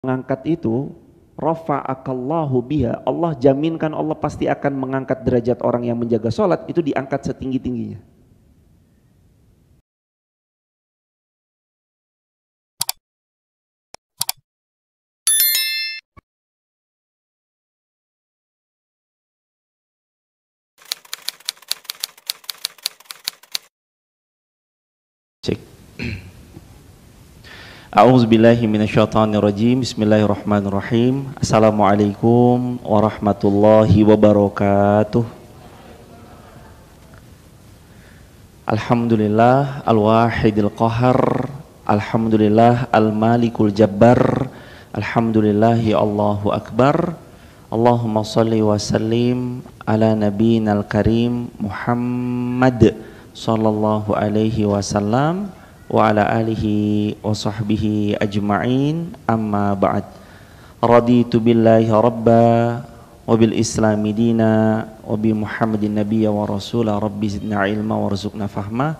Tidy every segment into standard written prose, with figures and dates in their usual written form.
mengangkat itu, rafa'akallahu biha, Allah jaminkan, Allah pasti akan mengangkat derajat orang yang menjaga sholat, itu diangkat setinggi-tingginya. Cek. A'udzubillahi minasyaitonirrajim. Bismillahirrahmanirrahim. Assalamualaikum warahmatullahi wabarakatuh. Alhamdulillah al-wahidil qahar. Alhamdulillah al-malikul jabbar. Alhamdulillahi Allahu akbar. Allahumma salli wa sallim ala nabiyinal karim Muhammad sallallahu alaihi wasallam wa ala alihi wa sahbihi ajma'in, amma ba'd. Raditu billahi rabba wa bil islami dina wa bi muhammadin nabiyya wa rasula rabbi zidna ilma warzuqna fahma.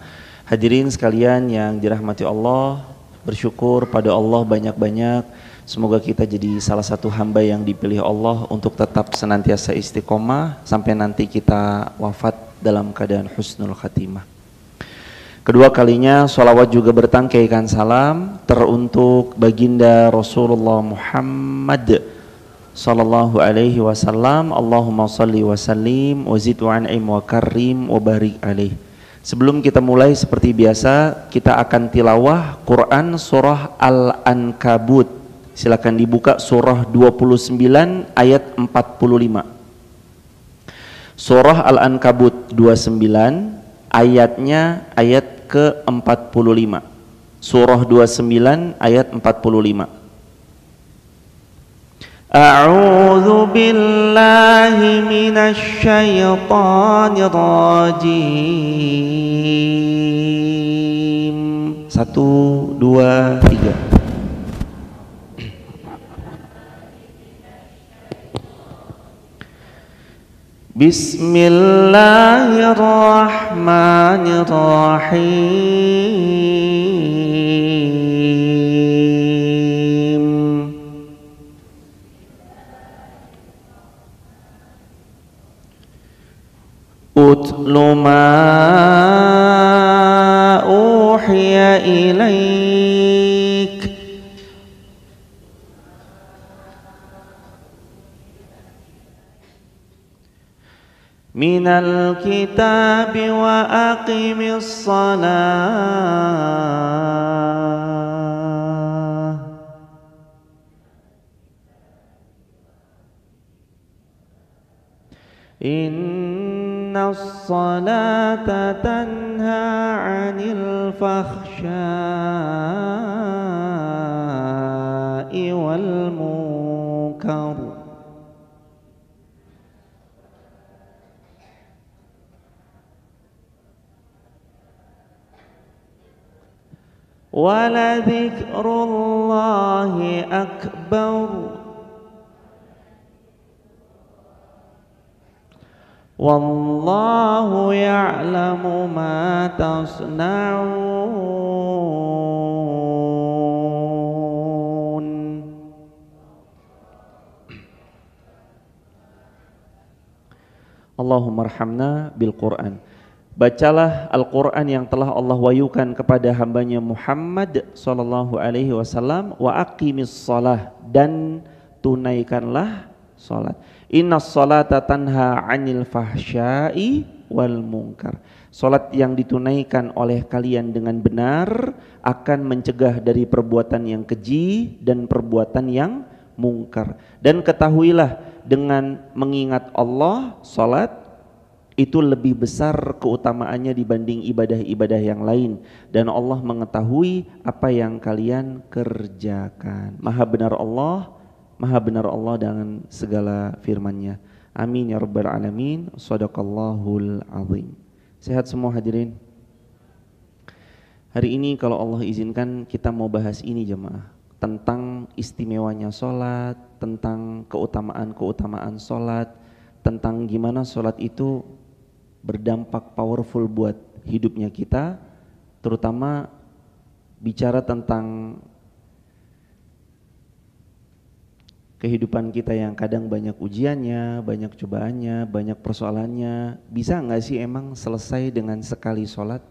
Hadirin sekalian yang dirahmati Allah, bersyukur pada Allah banyak-banyak. Semoga kita jadi salah satu hamba yang dipilih Allah untuk tetap senantiasa istiqomah sampai nanti kita wafat dalam keadaan husnul khatimah. Kedua kalinya sholawat juga bertangkaikan salam teruntuk baginda Rasulullah Muhammad sallallahu alaihi wasallam. Allahumma salli wa sallim wa zid wa an'im wa karim wa barik alaih. Sebelum kita mulai, seperti biasa kita akan tilawah Quran surah Al-Ankabut. Silakan dibuka surah 29 ayat 45. Surah Al-Ankabut 29 ayatnya ayat ke-45. Surah 29 ayat 45. A'udzu billahi minasy syaithanir rajim. 1 2 3. Bismillahirrahmanirrahim. Utlu ma uhiya ilaik minal kitabi wa aqimis salah innas salata tanha 'anil fakhsya'i wal munkar waladhikrullahi akbar wallahu ya'lamu ma tasna'un. Allahumma arhamna bil Qur'an. Bacalah Al-Quran yang telah Allah wahyukan kepada hambanya Muhammad sallallahu alaihi wasallam. Wa aqimis shalah, dan tunaikanlah salat. Innas salata tanha 'anil fahsya'i wal munkar. Salat yang ditunaikan oleh kalian dengan benar akan mencegah dari perbuatan yang keji dan perbuatan yang mungkar. Dan ketahuilah, dengan mengingat Allah, salat itu lebih besar keutamaannya dibanding ibadah-ibadah yang lain, dan Allah mengetahui apa yang kalian kerjakan. Maha benar Allah dengan segala firman-Nya. Amin ya rabbal alamin. Shadaqallahul azim. Sehat semua hadirin. Hari ini kalau Allah izinkan kita mau bahas ini jemaah, tentang istimewanya sholat, tentang keutamaan sholat, tentang gimana sholat itu berdampak powerful buat hidupnya kita, terutama bicara tentang kehidupan kita yang kadang banyak ujiannya, banyak cobaannya, banyak persoalannya, bisa nggak sih emang selesai dengan sekali sholat?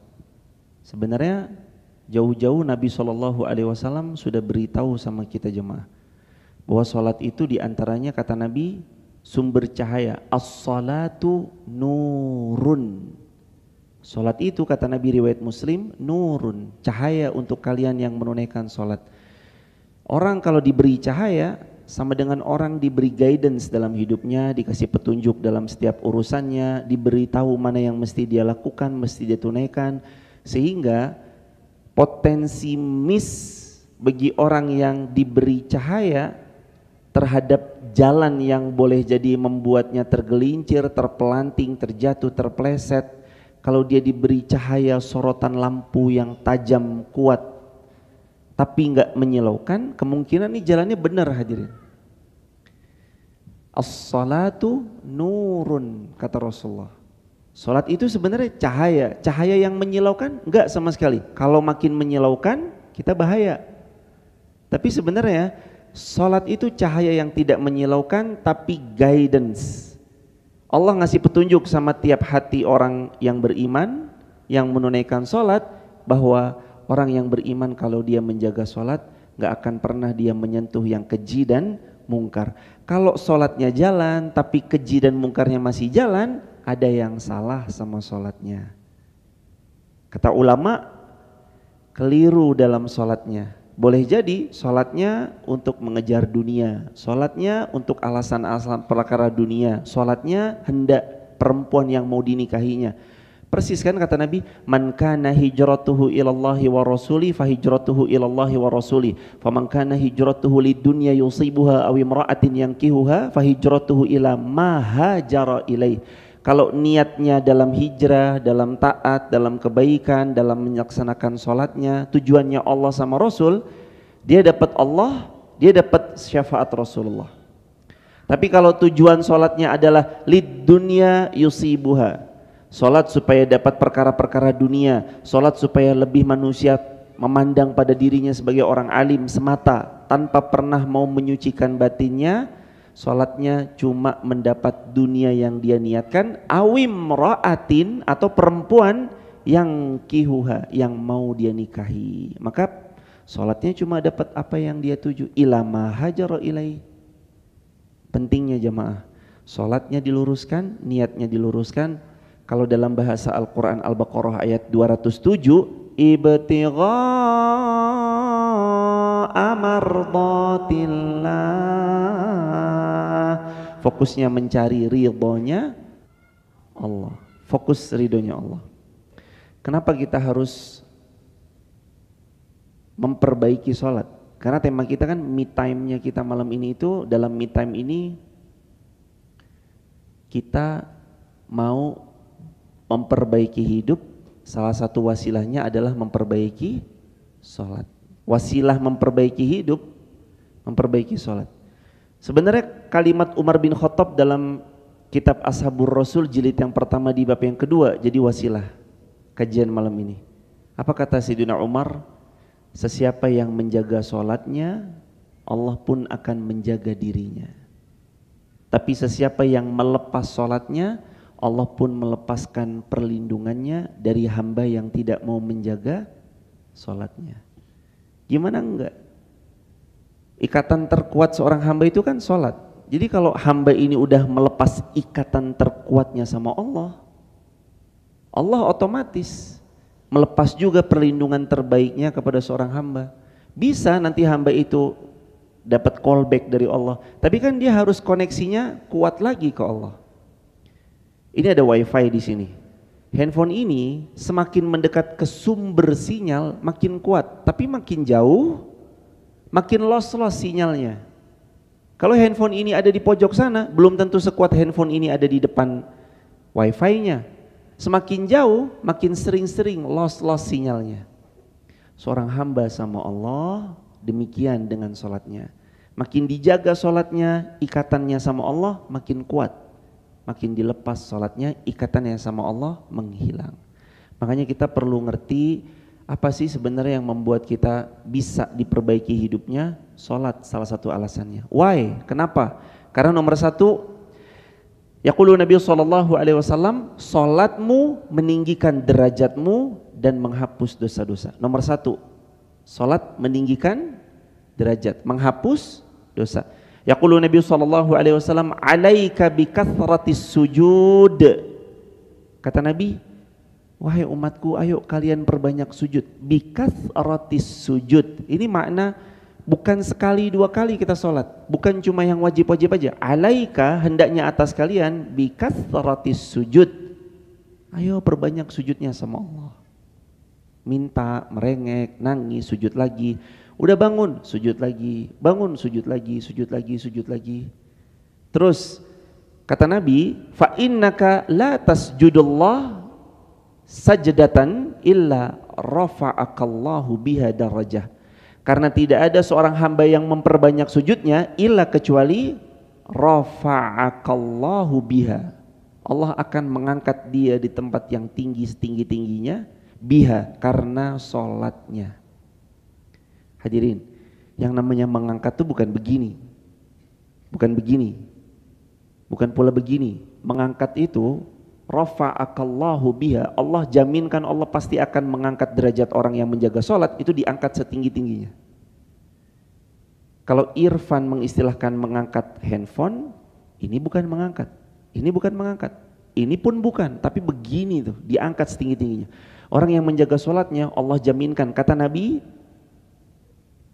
Sebenarnya jauh-jauh Nabi SAW sudah beritahu sama kita jemaah bahwa sholat itu diantaranya kata Nabi sumber cahaya. As-salatu nurun. Sholat itu kata Nabi riwayat Muslim nurun, cahaya untuk kalian yang menunaikan sholat. Orang kalau diberi cahaya sama dengan orang diberi guidance dalam hidupnya, dikasih petunjuk dalam setiap urusannya, diberi tahu mana yang mesti dia lakukan, mesti dia tunaikan, sehingga potensi miss bagi orang yang diberi cahaya terhadap jalan yang boleh jadi membuatnya tergelincir, terpelanting, terjatuh, terpleset, kalau dia diberi cahaya sorotan lampu yang tajam kuat tapi enggak menyilaukan, kemungkinan nih jalannya benar hadirin. As-salatu nurun kata Rasulullah. Salat itu sebenarnya cahaya, cahaya yang menyilaukan enggak sama sekali. Kalau makin menyilaukan kita bahaya. Tapi sebenarnya salat itu cahaya yang tidak menyilaukan tapi guidance. Allah ngasih petunjuk sama tiap hati orang yang beriman, yang menunaikan salat, bahwa orang yang beriman kalau dia menjaga salat gak akan pernah dia menyentuh yang keji dan mungkar. Kalau salatnya jalan tapi keji dan mungkarnya masih jalan, ada yang salah sama salatnya. Kata ulama, keliru dalam salatnya. Boleh jadi salatnya untuk mengejar dunia, salatnya untuk alasan-alasan perkara dunia, salatnya hendak perempuan yang mau dinikahinya. Persis kan kata Nabi, man kana hijratuhu ilallahi wa rasuli fa hijratuhu ilallahi wa rasuli, faman kana hijratuhu lidunya yusibuha aw imra'atin yankihuha fa hijratuhu ila ma hajara ilaih. Kalau niatnya dalam hijrah, dalam taat, dalam kebaikan, dalam melaksanakan sholatnya, tujuannya Allah sama Rasul, dia dapat Allah, dia dapat syafaat Rasulullah. Tapi kalau tujuan sholatnya adalah lid dunya yusibuha, sholat supaya dapat perkara-perkara dunia, sholat supaya lebih manusia memandang pada dirinya sebagai orang alim semata tanpa pernah mau menyucikan batinnya, sholatnya cuma mendapat dunia yang dia niatkan, awim ra'atin atau perempuan yang kihuha, yang mau dia nikahi, maka sholatnya cuma dapat apa yang dia tuju, ilama hajara ilai. Pentingnya jamaah, sholatnya diluruskan, niatnya diluruskan. Kalau dalam bahasa Al-Quran Al-Baqarah ayat 207, ibtigha'a mardatillah, fokusnya mencari ridhonya Allah, fokus ridhonya Allah. Kenapa kita harus memperbaiki sholat? Karena tema kita kan me time-nya kita malam ini itu, dalam me time ini kita mau memperbaiki hidup, salah satu wasilahnya adalah memperbaiki sholat. Wasilah memperbaiki hidup, memperbaiki sholat. Sebenarnya kalimat Umar bin Khattab dalam kitab Ashabur Rasul jilid yang pertama di bab yang kedua jadi wasilah kajian malam ini. Apa kata Sayyidina Umar? Sesiapa yang menjaga sholatnya, Allah pun akan menjaga dirinya. Tapi sesiapa yang melepas sholatnya, Allah pun melepaskan perlindungannya dari hamba yang tidak mau menjaga sholatnya. Gimana enggak? Ikatan terkuat seorang hamba itu kan sholat. Jadi kalau hamba ini udah melepas ikatan terkuatnya sama Allah, Allah otomatis melepas juga perlindungan terbaiknya kepada seorang hamba. Bisa nanti hamba itu dapat callback dari Allah, tapi kan dia harus koneksinya kuat lagi ke Allah. Ini ada wifi di sini. Handphone ini semakin mendekat ke sumber sinyal makin kuat, tapi makin jauh makin loss sinyalnya. Kalau handphone ini ada di pojok sana, belum tentu sekuat handphone ini ada di depan wifi-nya. Semakin jauh, makin sering-sering loss sinyalnya. Seorang hamba sama Allah demikian dengan sholatnya. Makin dijaga sholatnya, ikatannya sama Allah makin kuat. Makin dilepas sholatnya, ikatannya sama Allah menghilang. Makanya kita perlu ngerti Apa sih sebenarnya yang membuat kita bisa diperbaiki hidupnya? Salat salah satu alasannya. Why? Kenapa? Karena nomor satu, yaqulu Nabi SAW, salatmu meninggikan derajatmu dan menghapus dosa-dosa. Nomor satu, salat meninggikan derajat, menghapus dosa. Yaqulu Nabi SAW, alaika bikathratis sujud. Kata Nabi, wahai umatku, ayo kalian perbanyak sujud. Bikathratis sujud. Ini makna bukan sekali dua kali kita sholat, bukan cuma yang wajib-wajib aja. Alaika, hendaknya atas kalian, bikathratis sujud. Ayo perbanyak sujudnya sama Allah. Minta, merengek, nangis, sujud lagi. Udah bangun, sujud lagi. Bangun, sujud lagi, sujud lagi, sujud lagi. Terus kata Nabi, fa innaka la tasjudullah sajdatan illa rafa'akallahu biha darajah. Karena tidak ada seorang hamba yang memperbanyak sujudnya illa kecuali rafa'akallahu biha. Allah akan mengangkat dia di tempat yang tinggi setinggi-tingginya biha, karena sholatnya. Hadirin, yang namanya mengangkat itu bukan begini. Bukan begini. Bukan pula begini. Mengangkat itu rafa'akallahu biha, Allah jaminkan, Allah pasti akan mengangkat derajat orang yang menjaga sholat, itu diangkat setinggi-tingginya. Kalau Irfan mengistilahkan mengangkat handphone, ini bukan mengangkat, ini bukan mengangkat, ini pun bukan, tapi begini tuh, diangkat setinggi-tingginya. Orang yang menjaga sholatnya Allah jaminkan. Kata Nabi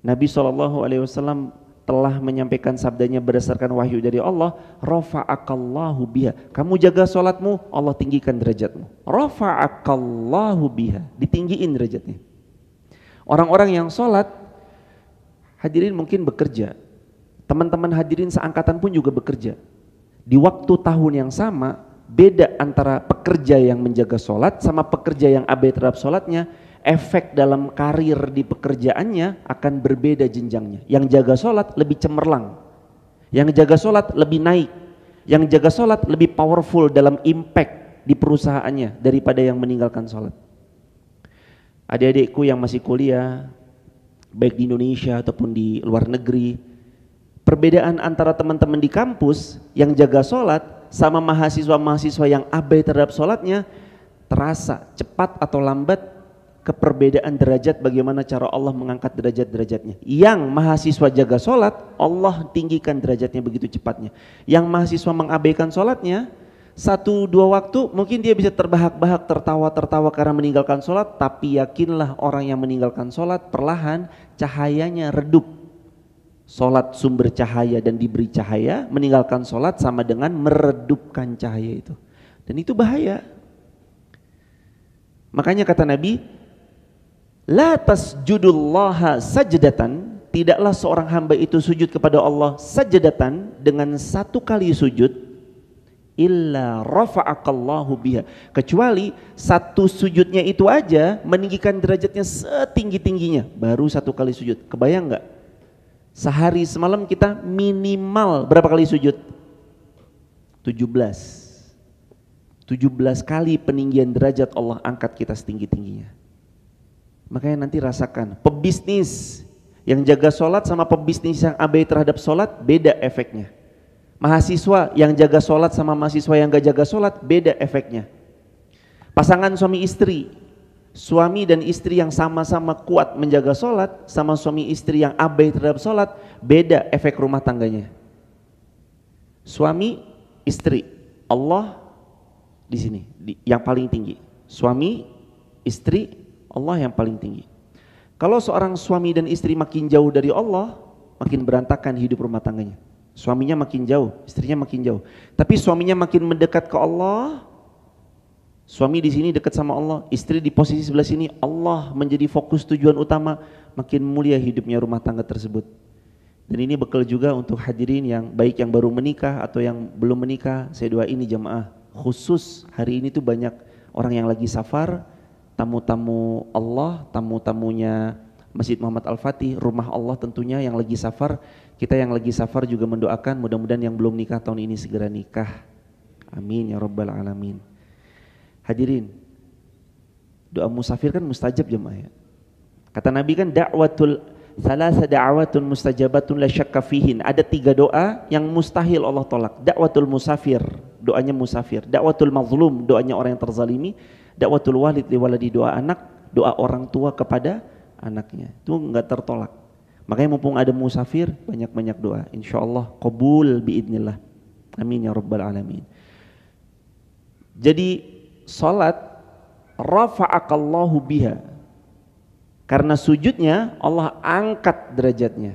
SAW telah menyampaikan sabdanya berdasarkan wahyu dari Allah, rafa'akallahu biha. Kamu jaga sholatmu, Allah tinggikan derajatmu. Rafa'akallahu biha, ditinggiin derajatnya. Orang-orang yang sholat, hadirin mungkin bekerja, teman-teman hadirin seangkatan pun juga bekerja. Di waktu tahun yang sama, beda antara pekerja yang menjaga sholat sama pekerja yang abai terhadap sholatnya. Efek dalam karir di pekerjaannya akan berbeda jenjangnya. Yang jaga sholat lebih cemerlang, yang jaga sholat lebih naik, yang jaga sholat lebih powerful dalam impact di perusahaannya daripada yang meninggalkan sholat. Adik-adikku yang masih kuliah, baik di Indonesia ataupun di luar negeri, perbedaan antara teman-teman di kampus yang jaga sholat sama mahasiswa-mahasiswa yang abai terhadap sholatnya terasa cepat atau lambat. Keperbedaan derajat, bagaimana cara Allah mengangkat derajat-derajatnya. Yang mahasiswa jaga sholat, Allah tinggikan derajatnya begitu cepatnya. Yang mahasiswa mengabaikan sholatnya, 1-2 waktu mungkin dia bisa terbahak-bahak, tertawa-tertawa karena meninggalkan sholat, tapi yakinlah orang yang meninggalkan sholat perlahan cahayanya redup. Sholat sumber cahaya dan diberi cahaya, meninggalkan sholat sama dengan meredupkan cahaya itu. Dan itu bahaya. Makanya kata Nabi, la tasjudullaha sajdatan, tidaklah seorang hamba itu sujud kepada Allah sajdatan, dengan 1 kali sujud, illa rafa'akallahu biha, kecuali 1 sujudnya itu aja meninggikan derajatnya setinggi-tingginya, baru 1 kali sujud. Kebayang nggak? Sehari semalam kita minimal berapa kali sujud? 17 kali peninggian derajat Allah angkat kita setinggi-tingginya. Makanya nanti rasakan, pebisnis yang jaga sholat sama pebisnis yang abai terhadap sholat beda efeknya. Mahasiswa yang jaga sholat sama mahasiswa yang gak jaga sholat beda efeknya. Pasangan suami istri, suami dan istri yang sama-sama kuat menjaga sholat sama suami istri yang abai terhadap sholat, beda efek rumah tangganya. Suami istri, Allah di sini yang paling tinggi. Suami istri, Allah yang paling tinggi. Kalau seorang suami dan istri makin jauh dari Allah, makin berantakan hidup rumah tangganya. Suaminya makin jauh, istrinya makin jauh. Tapi suaminya makin mendekat ke Allah, suami di sini dekat sama Allah, istri di posisi sebelah sini, Allah menjadi fokus tujuan utama, makin mulia hidupnya rumah tangga tersebut. Dan ini bekal juga untuk hadirin yang baik yang baru menikah atau yang belum menikah. Saya doain ini jamaah, khusus hari ini tuh banyak orang yang lagi safar, tamu-tamu Allah, tamu-tamunya Masjid Muhammad Al-Fatih, rumah Allah tentunya yang lagi safar. Kita yang lagi safar juga mendoakan mudah-mudahan yang belum nikah tahun ini segera nikah. Amin ya rabbal alamin. Hadirin, doa musafir kan mustajab jemaah ya. Kata Nabi kan thalatha da'awatun mustajabatun la syakka fihin. Ada 3 doa yang mustahil Allah tolak. Da'watul musafir, doanya musafir. Da'watul mazlum, doanya orang yang terzalimi. Da'watul walid li waladi, doa anak, doa orang tua kepada anaknya. Itu enggak tertolak. Makanya mumpung ada musafir, banyak-banyak doa. Insyaallah qabul biidznillah. Amin ya rabbal alamin. Jadi salat rafa'akallahu biha. Karena sujudnya Allah angkat derajatnya.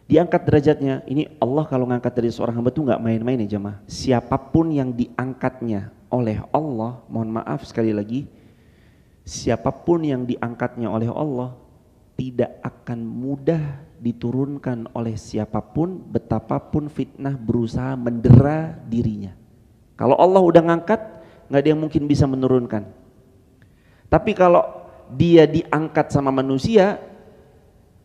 Diangkat derajatnya. Ini Allah kalau ngangkat dari seorang hamba itu nggak main-main ya jemaah. Siapapun yang diangkatnya oleh Allah, mohon maaf sekali lagi, siapapun yang diangkatnya oleh Allah tidak akan mudah diturunkan oleh siapapun, betapapun fitnah berusaha mendera dirinya. Kalau Allah udah ngangkat, nggak ada yang mungkin bisa menurunkan. Tapi kalau dia diangkat sama manusia,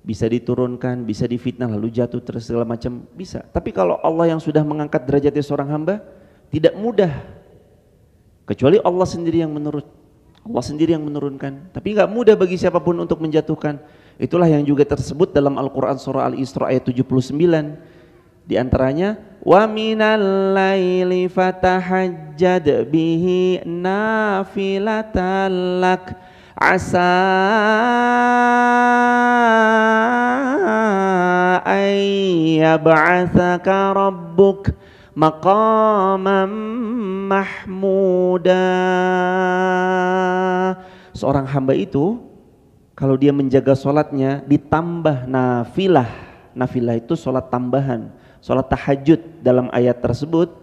bisa diturunkan, bisa difitnah lalu jatuh terus segala macam, bisa. Tapi kalau Allah yang sudah mengangkat derajatnya seorang hamba, tidak mudah. Kecuali Allah sendiri yang Allah sendiri yang menurunkan. Tapi nggak mudah bagi siapapun untuk menjatuhkan. Itulah yang juga tersebut dalam Al-Quran surah Al-Isra ayat 79. Di antaranya, wa minal laili fatahajjad bihi nafilatan lak asa ayyab'atsaka rabbuk maqaman mahmuda. Seorang hamba itu kalau dia menjaga sholatnya ditambah nafilah. Nafilah itu sholat tambahan, sholat tahajud dalam ayat tersebut.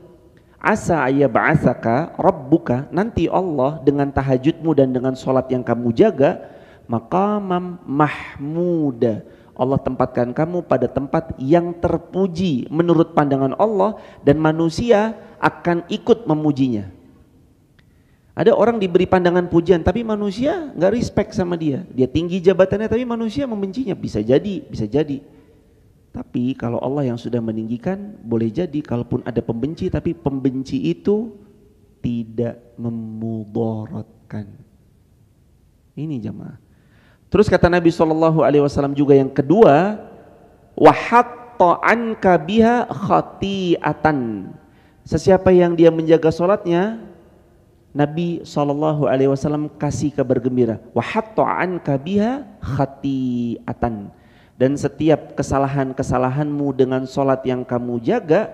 Asa ayyab'atsaka rabbuka, nanti Allah dengan tahajudmu dan dengan sholat yang kamu jaga, maqamam mahmuda, Allah tempatkan kamu pada tempat yang terpuji menurut pandangan Allah, dan manusia akan ikut memujinya. Ada orang diberi pandangan pujian tapi manusia nggak respect sama dia. Dia tinggi jabatannya tapi manusia membencinya. Bisa jadi, bisa jadi. Tapi kalau Allah yang sudah meninggikan, boleh jadi kalaupun ada pembenci, tapi pembenci itu tidak memudaratkan. Ini jemaah. Terus kata Nabi SAW juga yang kedua, wa hatta anka biha khati'atan. Sesiapa yang dia menjaga sholatnya, Nabi SAW kasih kabar gembira, wa hatta anka biha khati'atan. Dan setiap kesalahan-kesalahanmu dengan sholat yang kamu jaga,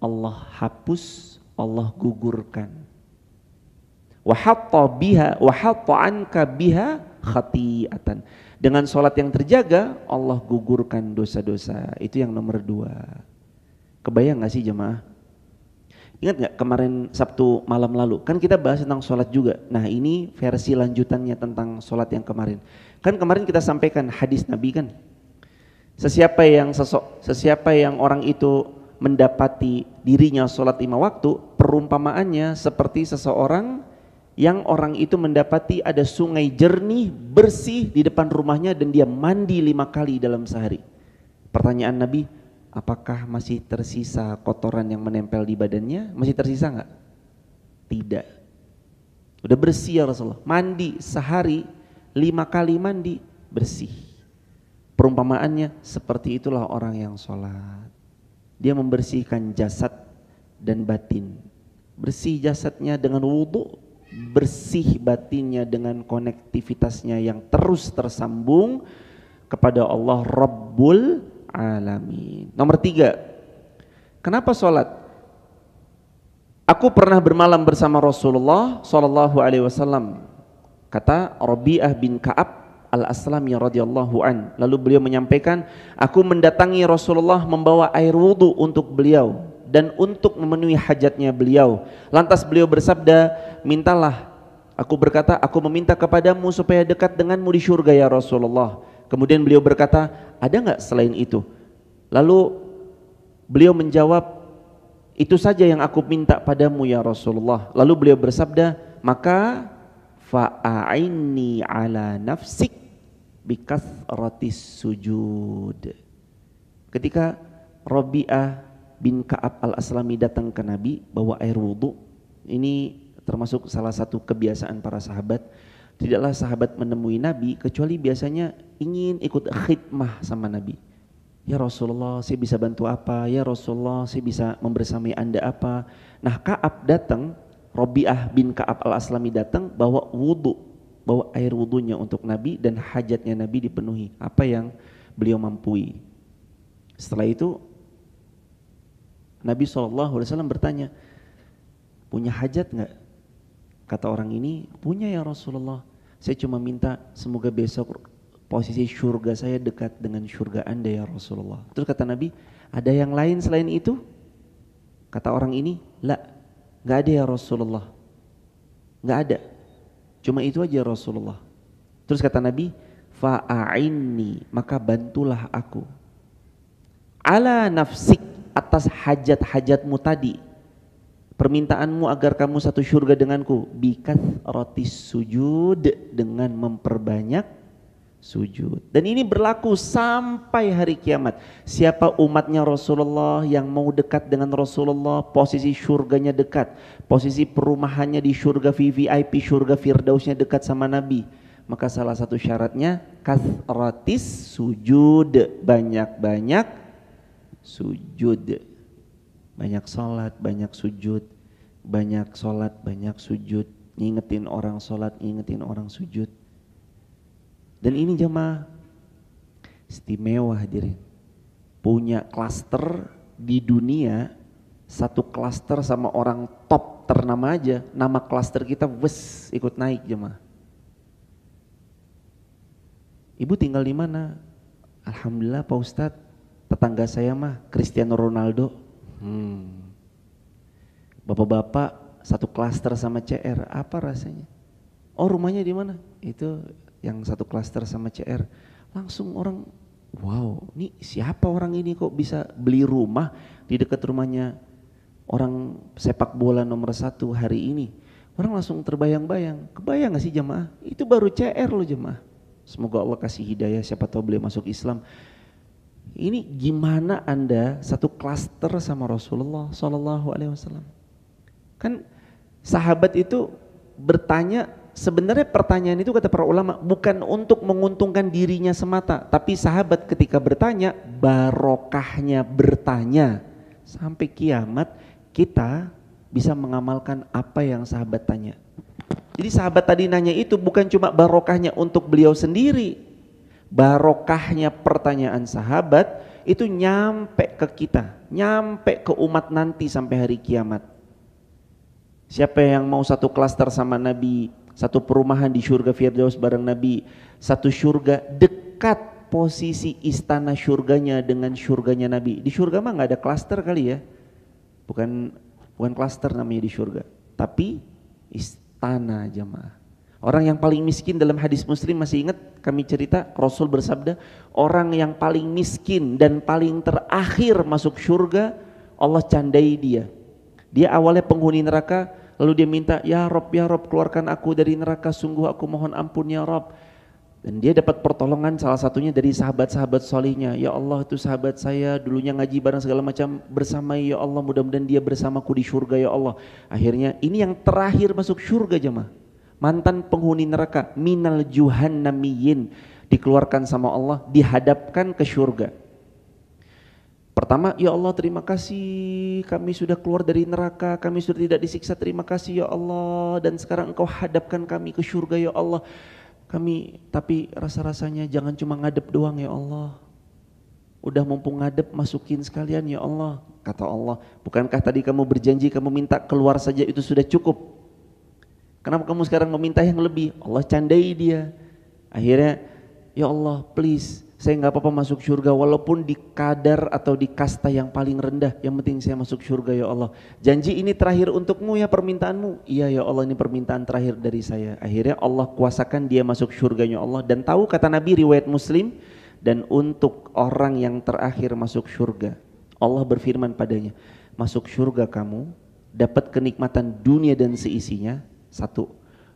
Allah hapus, Allah gugurkan. Wa hatta anka biha khati'atan. Dengan sholat yang terjaga, Allah gugurkan dosa-dosa. Itu yang nomor 2. Kebayang gak sih jemaah? Ingat gak kemarin Sabtu malam lalu, kan kita bahas tentang sholat juga. Nah ini versi lanjutannya tentang sholat yang kemarin. Kan kemarin kita sampaikan hadis Nabi kan, sesiapa yang orang itu mendapati dirinya sholat 5 waktu, perumpamaannya seperti seseorang yang orang itu mendapati ada sungai jernih bersih di depan rumahnya dan dia mandi 5 kali dalam sehari. Pertanyaan Nabi, apakah masih tersisa kotoran yang menempel di badannya? Masih tersisa enggak? Tidak. Udah bersih ya Rasulullah. Mandi sehari 5 kali mandi, bersih. Perumpamaannya seperti itulah orang yang sholat. Dia membersihkan jasad dan batin. Bersih jasadnya dengan wudhu, bersih batinnya dengan konektivitasnya yang terus tersambung kepada Allah Rabbul Alamin. Nomor 3, kenapa sholat? Aku pernah bermalam bersama Rasulullah SAW. Kata Rabi'ah bin Ka'ab al-Aslami radhiyallahu an. Lalu beliau menyampaikan, aku mendatangi Rasulullah membawa air wudhu untuk beliau dan untuk memenuhi hajatnya beliau. Lantas beliau bersabda, mintalah. Aku berkata, aku meminta kepadamu supaya dekat denganmu di surga ya Rasulullah. Kemudian beliau berkata, ada enggak selain itu? Lalu beliau menjawab, itu saja yang aku minta padamu ya Rasulullah. Lalu beliau bersabda, maka fa'aini ala nafsik bikathratis sujud. Ketika Rabi'ah bin Ka'ab al-Aslami datang ke Nabi bawa air wudhu, ini termasuk salah satu kebiasaan para sahabat. Tidaklah sahabat menemui Nabi kecuali biasanya ingin ikut khidmah sama Nabi. Ya Rasulullah, saya bisa bantu apa? Ya Rasulullah, saya bisa membersamai Anda apa? Nah, Ka'ab datang, Rabi'ah bin Ka'ab al-Aslami datang bawa wudu, bawa air wudunya untuk Nabi dan hajatnya Nabi dipenuhi, apa yang beliau mampu. Setelah itu Nabi SAW bertanya, punya hajat enggak? Kata orang ini, punya ya Rasulullah. Saya cuma minta semoga besok posisi syurga saya dekat dengan syurga Anda ya Rasulullah. Terus kata Nabi, ada yang lain selain itu? Kata orang ini, la, enggak ada ya Rasulullah. Enggak ada. Cuma itu aja Rasulullah. Terus kata Nabi, fa'ainni, maka bantulah aku. Ala nafsik, atas hajat-hajatmu tadi. Permintaanmu agar kamu satu syurga denganku, bikathratis sujud, dengan memperbanyak sujud. Dan ini berlaku sampai hari kiamat. Siapa umatnya Rasulullah yang mau dekat dengan Rasulullah, posisi syurganya dekat, posisi perumahannya di syurga VVIP, syurga Firdausnya dekat sama Nabi, maka salah satu syaratnya kathratis sujud, banyak-banyak sujud. Banyak sholat, banyak sujud, banyak sholat, banyak sujud, ngingetin orang sholat, ngingetin orang sujud. Dan ini jemaah istimewa hadirin, punya klaster di dunia, satu klaster sama orang top ternama aja, nama klaster kita wes ikut naik jemaah. Ibu tinggal di mana? Alhamdulillah Pak Ustadz, tetangga saya mah Cristiano Ronaldo. Bapak-bapak satu klaster sama CR, apa rasanya? Oh rumahnya di mana? Itu yang satu klaster sama CR. Langsung orang, wow, ini siapa orang ini kok bisa beli rumah di dekat rumahnya orang sepak bola nomor 1 hari ini? Orang langsung terbayang-bayang. Kebayang gak sih jemaah? Itu baru CR loh jemaah. Semoga Allah kasih hidayah, siapa tahu beliau masuk Islam. Ini gimana Anda satu klaster sama Rasulullah SAW? Kan sahabat itu bertanya, sebenarnya pertanyaan itu kata para ulama bukan untuk menguntungkan dirinya semata, tapi sahabat ketika bertanya, barokahnya bertanya. Sampai kiamat kita bisa mengamalkan apa yang sahabat tanya. Jadi sahabat tadi nanya itu bukan cuma barokahnya untuk beliau sendiri, barokahnya pertanyaan sahabat itu nyampe ke kita, nyampe ke umat nanti sampai hari kiamat. Siapa yang mau satu klaster sama Nabi, satu perumahan di surga Firdaus bareng Nabi, satu surga dekat posisi istana surganya dengan surganya Nabi. Di surga mah nggak ada klaster kali ya, bukan klaster namanya di surga, tapi istana jemaah. Orang yang paling miskin dalam hadis Muslim, masih ingat kami cerita Rasul bersabda, orang yang paling miskin dan paling terakhir masuk surga, Allah candai dia. Dia awalnya penghuni neraka, lalu dia minta, ya Rob keluarkan aku dari neraka, sungguh aku mohon ampun ya Rob. Dan dia dapat pertolongan salah satunya dari sahabat-sahabat solihnya. Ya Allah, itu sahabat saya dulunya ngaji bareng segala macam bersama, ya Allah mudah-mudahan dia bersamaku di surga ya Allah. Akhirnya ini yang terakhir masuk surga jemaah. Mantan penghuni neraka, minal juhannamiyin, dikeluarkan sama Allah, dihadapkan ke surga. Pertama, ya Allah terima kasih kami sudah keluar dari neraka, kami sudah tidak disiksa, terima kasih ya Allah, dan sekarang engkau hadapkan kami ke surga ya Allah. Kami tapi rasa-rasanya jangan cuma ngadep doang ya Allah, udah mumpung ngadep masukin sekalian ya Allah. Kata Allah, bukankah tadi kamu berjanji kamu minta keluar saja itu sudah cukup? Kenapa kamu sekarang meminta yang lebih? Allah candai dia. Akhirnya, ya Allah please, saya nggak apa-apa masuk surga walaupun di kadar atau di kasta yang paling rendah, yang penting saya masuk surga ya Allah. Janji ini terakhir untukmu ya permintaanmu. Iya ya Allah, ini permintaan terakhir dari saya. Akhirnya Allah kuasakan dia masuk surganya Allah. Dan tahu kata Nabi riwayat Muslim, dan untuk orang yang terakhir masuk surga, Allah berfirman padanya, masuk surga kamu, dapat kenikmatan dunia dan seisinya. Satu,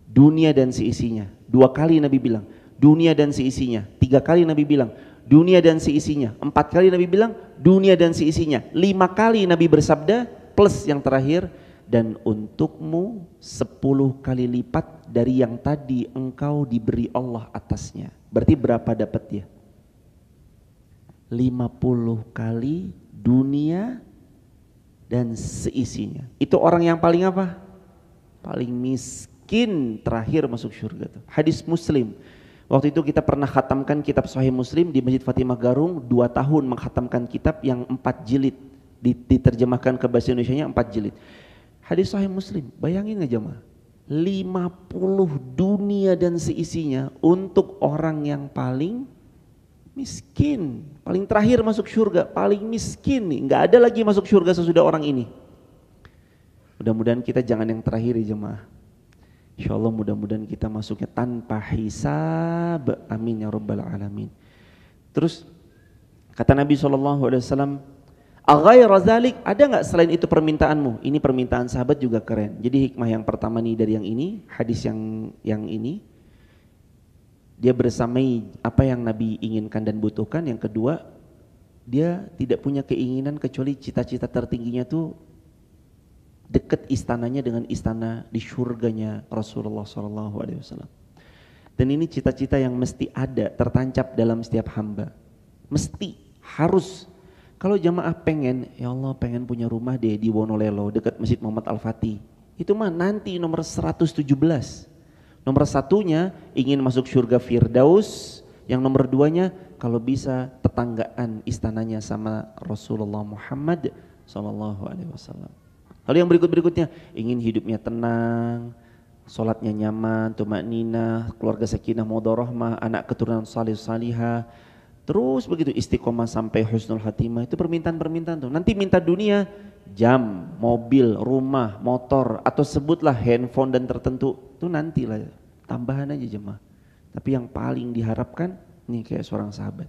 dunia dan seisinya. 2 kali Nabi bilang dunia dan seisinya. 3 kali Nabi bilang dunia dan seisinya. 4 kali Nabi bilang dunia dan seisinya. 5 kali Nabi bersabda plus yang terakhir, dan untukmu 10 kali lipat dari yang tadi engkau diberi Allah atasnya. Berarti berapa dapat dia? 50 kali dunia dan seisinya. Itu orang yang paling apa? Paling miskin terakhir masuk surga tuh. Hadis Muslim. Waktu itu kita pernah khatamkan kitab Sahih Muslim di Masjid Fatimah Garung, 2 tahun mengkhatamkan kitab yang 4 jilid, diterjemahkan ke bahasa Indonesianya 4 jilid. Hadis Sahih Muslim, bayangin nggak jemaah? 50 dunia dan seisinya untuk orang yang paling miskin, paling terakhir masuk surga, paling miskin nih, nggak ada lagi masuk surga sesudah orang ini. Mudah-mudahan kita jangan yang terakhir ya jemaah. Insya Allah mudah-mudahan kita masuknya tanpa hisab, amin ya rabbal alamin. Terus kata Nabi SAW, aghaira zalik, ada nggak selain itu permintaanmu? Ini permintaan sahabat juga keren. Jadi hikmah yang pertama nih dari yang ini, hadis yang ini, dia bersamai apa yang Nabi inginkan dan butuhkan. Yang kedua, dia tidak punya keinginan kecuali cita-cita tertingginya tuh dekat istananya dengan istana di surganya Rasulullah SAW. Dan ini cita-cita yang mesti ada, tertancap dalam setiap hamba. Mesti, harus. Kalau jamaah pengen, ya Allah pengen punya rumah deh di Wonolelo dekat Masjid Muhammad Al-Fatih. Itu mah nanti nomor 117. Nomor satunya ingin masuk surga Firdaus, yang nomor duanya kalau bisa tetanggaan istananya sama Rasulullah Muhammad SAW. Lalu yang berikutnya ingin hidupnya tenang, sholatnya nyaman, tumakninah, keluarga sakinah mawaddah rahmah, anak keturunan salih salihah, terus begitu istiqomah sampai husnul khatimah. Itu permintaan-permintaan tuh. Nanti minta dunia, jam, mobil, rumah, motor, atau sebutlah handphone dan tertentu, itu nantilah, tambahan aja jemaah. Tapi yang paling diharapkan nih kayak seorang sahabat.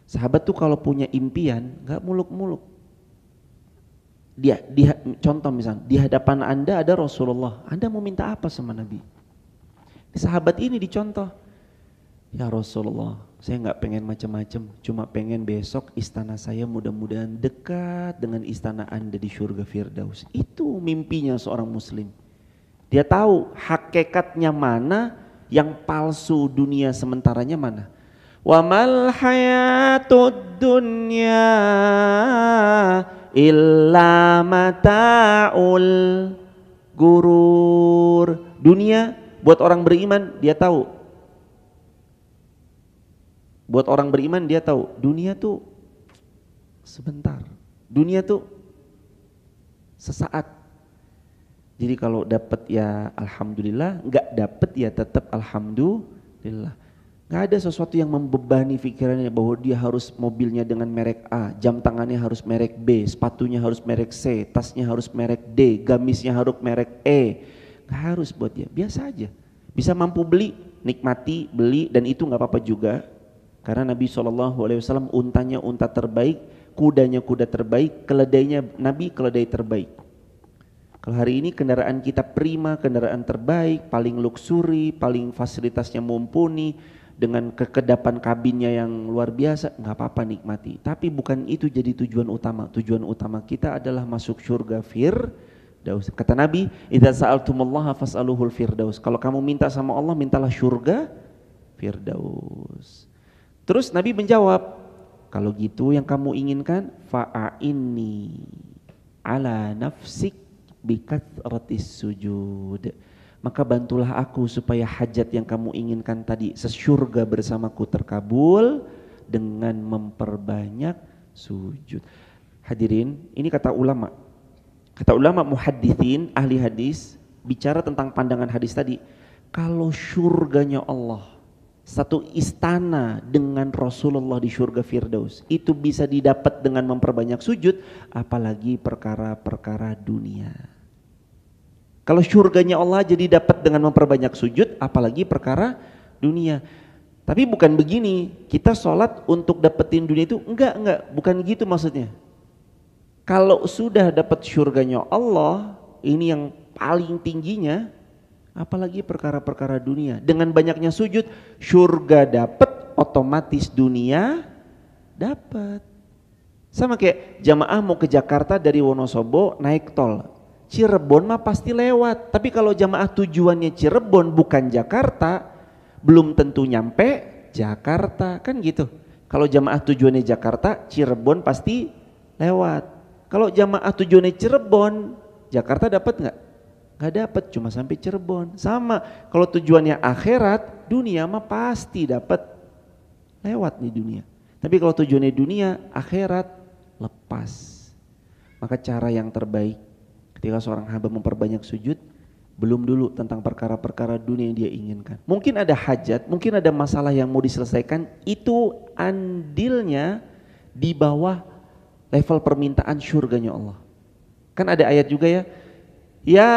Sahabat tuh kalau punya impian nggak muluk-muluk. Dia contoh misalnya di hadapan Anda ada Rasulullah, Anda mau minta apa sama Nabi? Sahabat ini dicontoh, ya Rasulullah, saya nggak pengen macam-macam, cuma pengen besok istana saya mudah-mudahan dekat dengan istana Anda di surga Firdaus. Itu mimpinya seorang muslim. Dia tahu hakikatnya mana, yang palsu dunia sementaranya mana. Wa mal hayatud dunya illa mata'ul gurur. Dunia buat orang beriman dia tahu. Buat orang beriman dia tahu dunia tuh sebentar. Dunia tuh sesaat. Jadi kalau dapat ya alhamdulillah, enggak dapat ya tetap alhamdulillah. Nggak ada sesuatu yang membebani pikirannya bahwa dia harus mobilnya dengan merek A, jam tangannya harus merek B, sepatunya harus merek C, tasnya harus merek D, gamisnya harus merek E. Nggak harus buat dia, biasa aja. Bisa mampu beli, nikmati, beli, dan itu nggak apa-apa juga. Karena Nabi SAW untanya unta terbaik, kudanya kuda terbaik, keledainya Nabi keledai terbaik. Kalau hari ini kendaraan kita prima, kendaraan terbaik, paling luxury, paling fasilitasnya mumpuni, dengan kekedapan kabinnya yang luar biasa, nggak apa-apa nikmati. Tapi bukan itu jadi tujuan utama. Tujuan utama kita adalah masuk surga Firdaus. Kata Nabi, idza sa'altumullaha fas'aluhul firdaus. Kalau kamu minta sama Allah, mintalah surga Firdaus. Terus Nabi menjawab, kalau gitu yang kamu inginkan, fa'inni ala nafsik bikathratis sujud. Maka bantulah aku supaya hajat yang kamu inginkan tadi sesurga bersamaku terkabul dengan memperbanyak sujud. Hadirin, ini kata ulama. Kata ulama muhadditsin, ahli hadis, bicara tentang pandangan hadis tadi. Kalau surganya Allah, satu istana dengan Rasulullah di surga Firdaus, itu bisa didapat dengan memperbanyak sujud, apalagi perkara-perkara dunia. Kalau surganya Allah jadi dapat dengan memperbanyak sujud, apalagi perkara dunia. Tapi bukan begini, kita sholat untuk dapetin dunia itu, enggak, bukan gitu maksudnya. Kalau sudah dapat surganya Allah, ini yang paling tingginya, apalagi perkara-perkara dunia. Dengan banyaknya sujud, surga dapat, otomatis dunia dapat. Sama kayak jamaah mau ke Jakarta dari Wonosobo naik tol. Cirebon mah pasti lewat. Tapi kalau jamaah tujuannya Cirebon bukan Jakarta, belum tentu nyampe Jakarta, kan gitu. Kalau jamaah tujuannya Jakarta, Cirebon pasti lewat. Kalau jamaah tujuannya Cirebon, Jakarta dapat nggak? Nggak dapat, cuma sampai Cirebon. Sama, kalau tujuannya akhirat, dunia mah pasti dapat lewat nih dunia. Tapi kalau tujuannya dunia, akhirat lepas. Maka cara yang terbaik ketika seorang hamba memperbanyak sujud, belum dulu tentang perkara-perkara dunia yang dia inginkan. Mungkin ada hajat, mungkin ada masalah yang mau diselesaikan, itu andilnya di bawah level permintaan syurganya Allah. Kan ada ayat juga ya, ya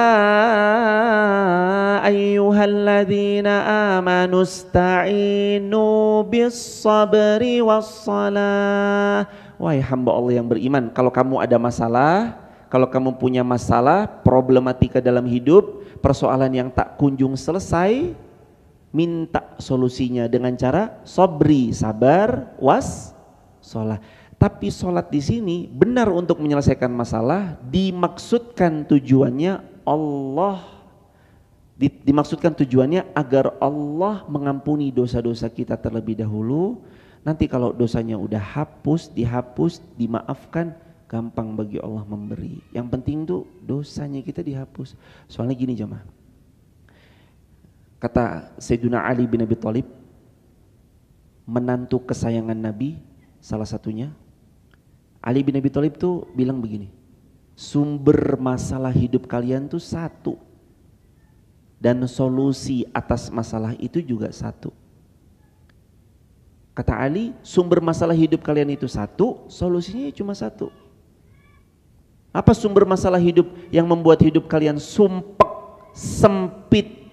ayyuhalladzina amanu sta'inu bis sabri was salah. Wahai hamba Allah yang beriman, kalau kamu ada masalah, kalau kamu punya masalah, problematika dalam hidup, persoalan yang tak kunjung selesai, minta solusinya dengan cara sobri, sabar, was, sholat. Tapi sholat di sini benar untuk menyelesaikan masalah, dimaksudkan tujuannya Allah, dimaksudkan tujuannya agar Allah mengampuni dosa-dosa kita terlebih dahulu. Nanti kalau dosanya udah dihapus, dimaafkan, gampang bagi Allah memberi. Yang penting tuh dosanya kita dihapus. Soalnya gini jemaah, kata Sayyidina Ali bin Abi Thalib, menantu kesayangan Nabi salah satunya, Ali bin Abi Thalib tuh bilang begini, sumber masalah hidup kalian tuh satu, dan solusi atas masalah itu juga satu. Kata Ali, sumber masalah hidup kalian itu satu, solusinya cuma satu. Apa sumber masalah hidup yang membuat hidup kalian sumpek, sempit,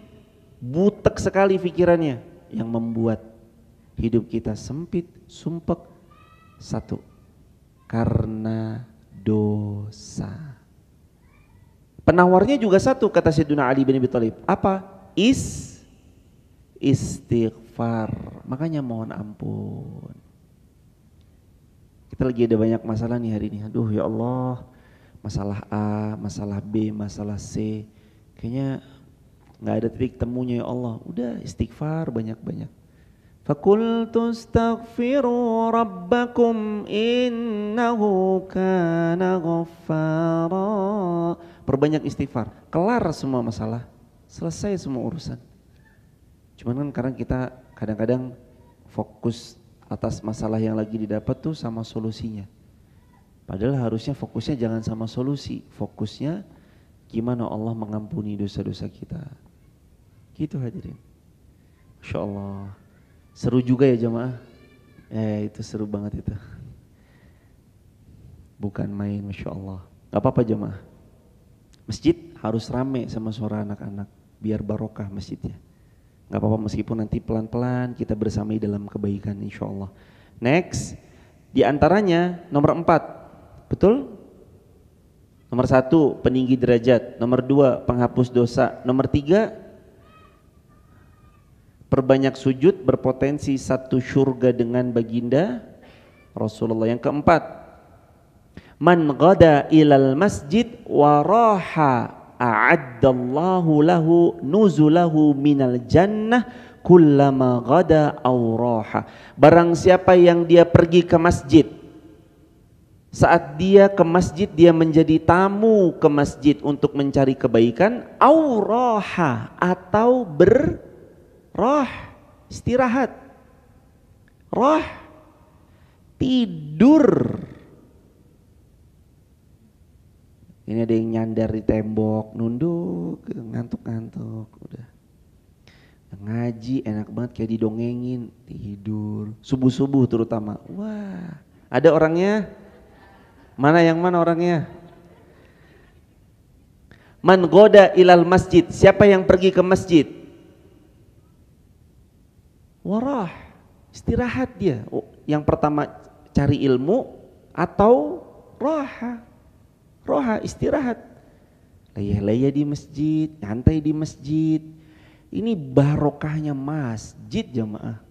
butek sekali pikirannya? Yang membuat hidup kita sempit, sumpek, satu, karena dosa. Penawarnya juga satu, kata Sayyidina Ali bin Abi Thalib. Apa? Istighfar. Makanya mohon ampun. Kita lagi ada banyak masalah nih hari ini. Aduh ya Allah, masalah A, masalah B, masalah C, kayaknya nggak ada titik temunya ya Allah. Udah istighfar banyak-banyak. Fakultu astaghfiru rabbakum innahu kana ghaffara. Perbanyak istighfar, kelar semua masalah, selesai semua urusan. Cuman kan karena kita kadang-kadang fokus atas masalah yang lagi didapat tuh sama solusinya. Padahal harusnya fokusnya jangan sama solusi, fokusnya gimana Allah mengampuni dosa-dosa kita. Gitu hadirin. Masya Allah. Seru juga ya jemaah. Itu seru banget itu. Bukan main, Masya Allah. Gak apa-apa jemaah. Masjid harus rame sama suara anak-anak, biar barokah masjidnya. Gak apa-apa meskipun nanti pelan-pelan kita bersamai dalam kebaikan insya Allah. Next, di antaranya nomor 4, betul? Nomor 1, peninggi derajat. Nomor 2, penghapus dosa. Nomor 3, perbanyak sujud, berpotensi satu syurga dengan baginda Rasulullah. Yang keempat, man ghada ilal masjid wa raha a'addallahu lahu nuzulahu minal jannah kullama ghada aw raha. Barang siapa yang dia pergi ke masjid, saat dia ke masjid dia menjadi tamu ke masjid untuk mencari kebaikan, aw raha, atau berrah, istirahat, rah, tidur. Ini ada yang nyandar di tembok, nunduk, ngantuk-ngantuk, udah. Ngaji enak banget kayak didongengin, tidur. Subuh-subuh terutama. Wah, ada orangnya? Mana yang mana orangnya? Man goda ilal masjid, siapa yang pergi ke masjid? Warah, istirahat dia. Yang pertama cari ilmu atau roha. Roha, istirahat, layah-layah di masjid, nyantai di masjid. Ini barokahnya masjid jamaah.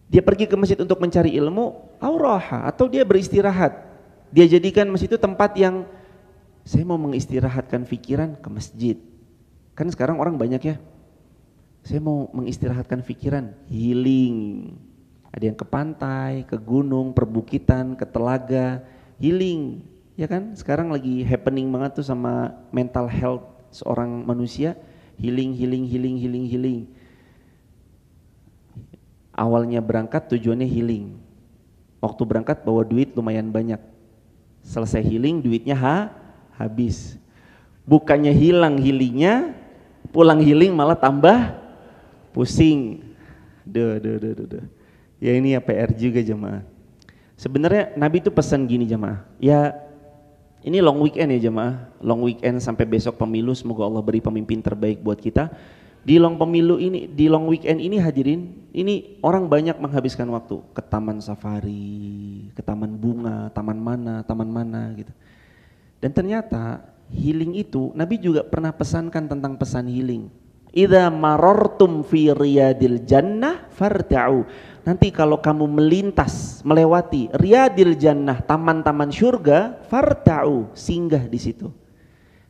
Dia pergi ke masjid untuk mencari ilmu, auraha, atau dia beristirahat. Dia jadikan masjid itu tempat yang Saya mau mengistirahatkan pikiran, ke masjid. Kan sekarang orang banyak ya. Saya mau mengistirahatkan pikiran, healing. Ada yang ke pantai, ke gunung, perbukitan, ke telaga, healing. Ya kan? Sekarang lagi happening banget tuh sama mental health seorang manusia, healing. Awalnya berangkat tujuannya healing. Waktu berangkat bawa duit lumayan banyak. Selesai healing duitnya habis. Bukannya hilang healingnya, pulang healing malah tambah pusing. Duh. Ya ini ya PR juga jemaah. Sebenarnya Nabi itu pesan gini jemaah. Ya ini long weekend ya jemaah. Long weekend sampai besok pemilu, semoga Allah beri pemimpin terbaik buat kita. Di long weekend ini hadirin, ini orang banyak menghabiskan waktu ke taman safari, ke taman bunga, taman mana gitu. Dan ternyata healing itu Nabi juga pernah pesankan tentang pesan healing. Idza marartum fi riyadil jannah farta'u. Nanti kalau kamu melewati riyadil jannah, taman-taman surga, farta'u, singgah di situ.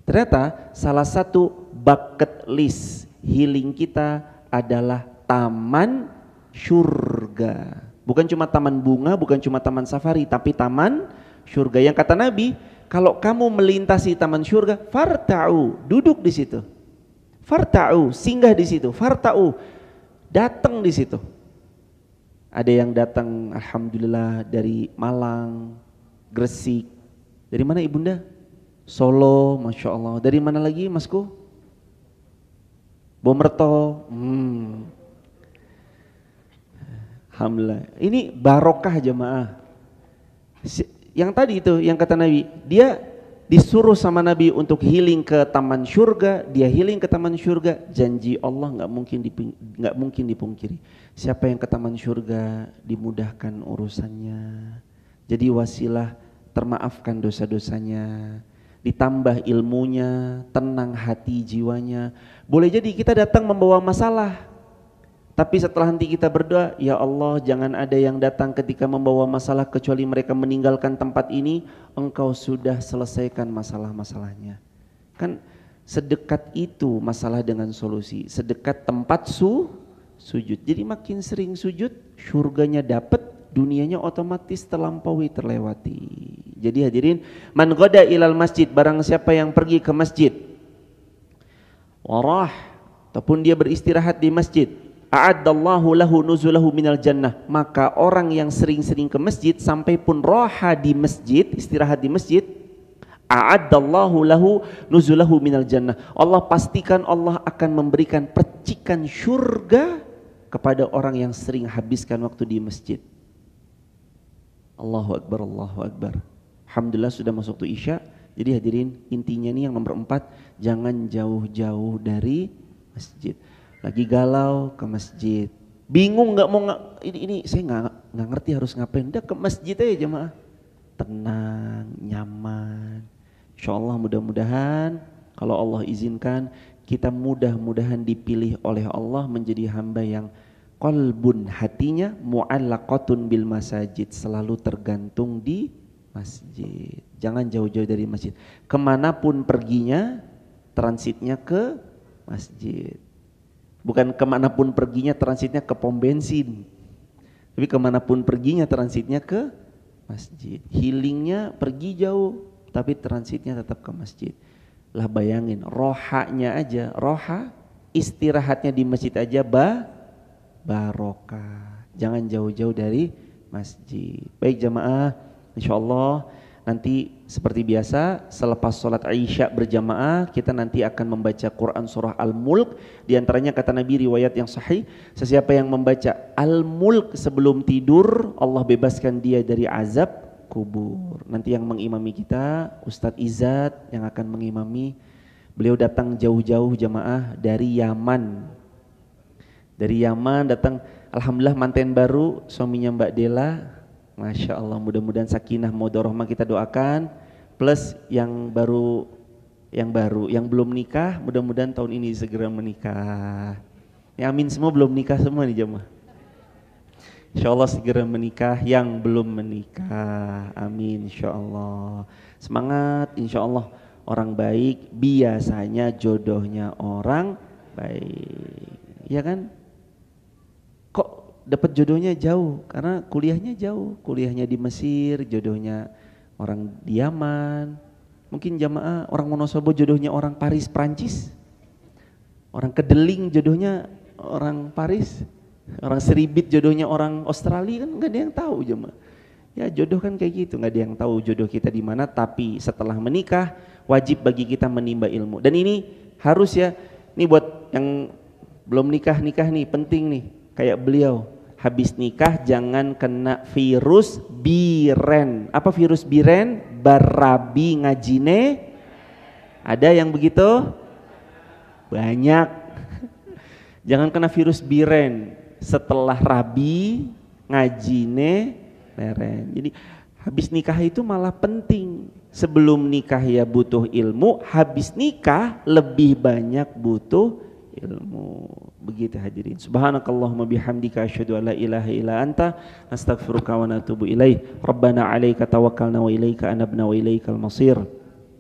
Ternyata salah satu bucket list healing kita adalah taman surga. Bukan cuma taman bunga, bukan cuma taman safari, tapi taman surga. Yang kata Nabi, kalau kamu melintasi taman surga, farta'u, duduk di situ. Farta'u, singgah di situ. Farta'u, datang di situ. Ada yang datang alhamdulillah dari Malang, Gresik. Dari mana ibunda? Solo, Masya Allah. Dari mana lagi masku? Bomerto. Alhamdulillah. Ini barokah jemaah. Yang tadi itu yang kata Nabi, dia disuruh sama Nabi untuk healing ke taman surga, dia healing ke taman surga, janji Allah nggak mungkin dipungkiri. Siapa yang ke taman surga dimudahkan urusannya, jadi wasilah termaafkan dosa-dosanya, ditambah ilmunya, tenang hati jiwanya. Boleh jadi kita datang membawa masalah, tapi setelah nanti kita berdoa, ya Allah jangan ada yang datang ketika membawa masalah kecuali mereka meninggalkan tempat ini, Engkau sudah selesaikan masalah-masalahnya. Kan sedekat itu masalah dengan solusi, sedekat tempat sujud. Jadi makin sering sujud, surganya dapat, dunianya otomatis terlewati. Jadi hadirin, man ghada ilal masjid, barang siapa yang pergi ke masjid, warah, ataupun dia beristirahat di masjid, a'addallahu lahu nuzulahu minal jannah, maka orang yang sering-sering ke masjid sampai pun roha di masjid, istirahat di masjid, a'addallahu lahu nuzulahu minal jannah, Allah pastikan Allah akan memberikan percikan surga kepada orang yang sering habiskan waktu di masjid. Allahu Akbar, Allahu Akbar. Alhamdulillah sudah masuk waktu Isya. Jadi hadirin, intinya nih yang nomor 4, jangan jauh-jauh dari masjid. Lagi galau ke masjid, bingung ini saya nggak ngerti harus ngapain, udah ke masjid aja jemaah, tenang, nyaman. Insyaallah mudah-mudahan kalau Allah izinkan kita mudah-mudahan dipilih oleh Allah menjadi hamba yang qalbun, hatinya mu'allaqatun bil masajid, selalu tergantung di masjid. Jangan jauh-jauh dari masjid, kemanapun perginya transitnya ke masjid. Bukan kemanapun perginya transitnya ke pom bensin, tapi kemanapun perginya transitnya ke masjid. Healingnya pergi jauh tapi transitnya tetap ke masjid. Lah bayangin, rohanya aja, roha istirahatnya di masjid aja barokah. Jangan jauh-jauh dari masjid. Baik jamaah, insyaallah nanti seperti biasa selepas sholat Isya berjamaah kita nanti akan membaca Quran surah Al-Mulk. Di antaranya kata Nabi riwayat yang sahih, sesiapa yang membaca Al-Mulk sebelum tidur Allah bebaskan dia dari azab kubur. Nanti yang mengimami kita Ustadz Izzat yang akan mengimami. Beliau datang jauh-jauh jamaah dari Yaman. Dari Yaman datang, alhamdulillah manten baru suaminya Mbak Dela. Masya Allah, mudah-mudahan sakinah mawaddah rahmah kita doakan, plus yang belum nikah, mudah-mudahan tahun ini segera menikah. Ya amin, semua belum nikah semua nih jemaah. Insya Allah segera menikah, yang belum menikah, amin insya Allah. Semangat insya Allah. orang baik biasanya jodohnya orang baik. Ya kan? Kok dapat jodohnya jauh? Karena kuliahnya jauh. Kuliahnya di Mesir, jodohnya orang di Yaman. Mungkin jamaah orang Wonosobo jodohnya orang Paris, Prancis. Orang Kedeling jodohnya orang Paris. Orang Seribit jodohnya orang Australia, kan nggak ada yang tahu jemaah. Ya jodoh kan kayak gitu, nggak ada yang tahu jodoh kita di mana. Tapi setelah menikah wajib bagi kita menimba ilmu. Dan ini harus ya, ini buat yang belum nikah nih penting nih. Kayak beliau, habis nikah jangan kena virus biren. Apa virus biren? Barabi ngajine. Ada yang begitu? Banyak. Jangan kena virus biren. Setelah rabi ngajine leren. Jadi habis nikah itu malah penting. Sebelum nikah ya butuh ilmu, habis nikah lebih banyak butuh ilmu. Begitu hadirin. Subhanakallahumma bihamdika asyhadu an la ilaha illa anta astaghfiruka wa natubu ilaih. Rabbana 'alaika tawakkalna wa ilaika anabna wa ilaikal masir.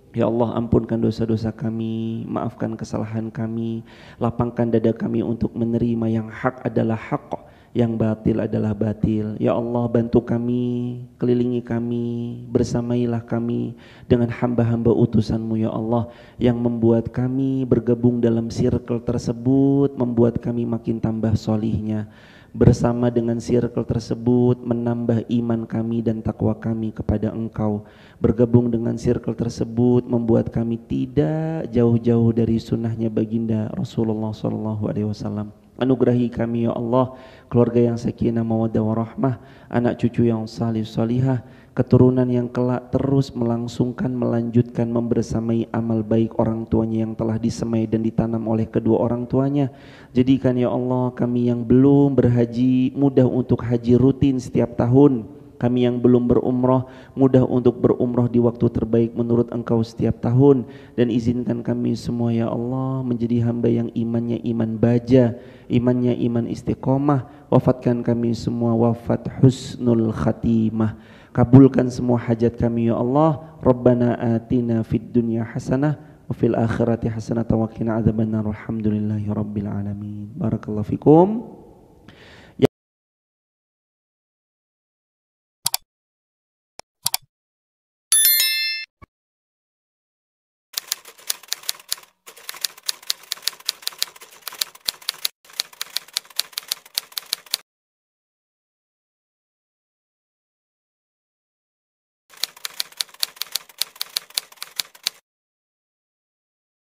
Ya Allah, ampunkan dosa-dosa kami, maafkan kesalahan kami, lapangkan dada kami untuk menerima yang hak adalah hak, yang batil adalah batil. Ya Allah, bantu kami, kelilingi kami, bersamailah kami dengan hamba-hamba utusan-Mu ya Allah, yang membuat kami bergabung dalam circle tersebut, membuat kami makin tambah solihnya. Bersama dengan circle tersebut menambah iman kami dan takwa kami kepada Engkau. Bergabung dengan circle tersebut membuat kami tidak jauh-jauh dari sunnahnya baginda Rasulullah SAW. Anugerahi kami ya Allah keluarga yang sakinah mawaddah warahmah, anak cucu yang salih salihah, keturunan yang kelak terus melangsungkan, melanjutkan, membersamai amal baik orang tuanya yang telah disemai dan ditanam oleh kedua orang tuanya. Jadikan ya Allah kami yang belum berhaji mudah untuk haji rutin setiap tahun. Kami yang belum berumrah mudah untuk berumrah di waktu terbaik menurut Engkau setiap tahun. Dan izinkan kami semua ya Allah menjadi hamba yang imannya iman baja, imannya iman istiqomah. Wafatkan kami semua wafat husnul khatimah. Kabulkan semua hajat kami ya Allah. Rabbana atina fid dunya hasanah wa fil akhirati hasanah wa qina adzabannar. Alhamdulillahi rabbil alamin. Barakallahu fikum.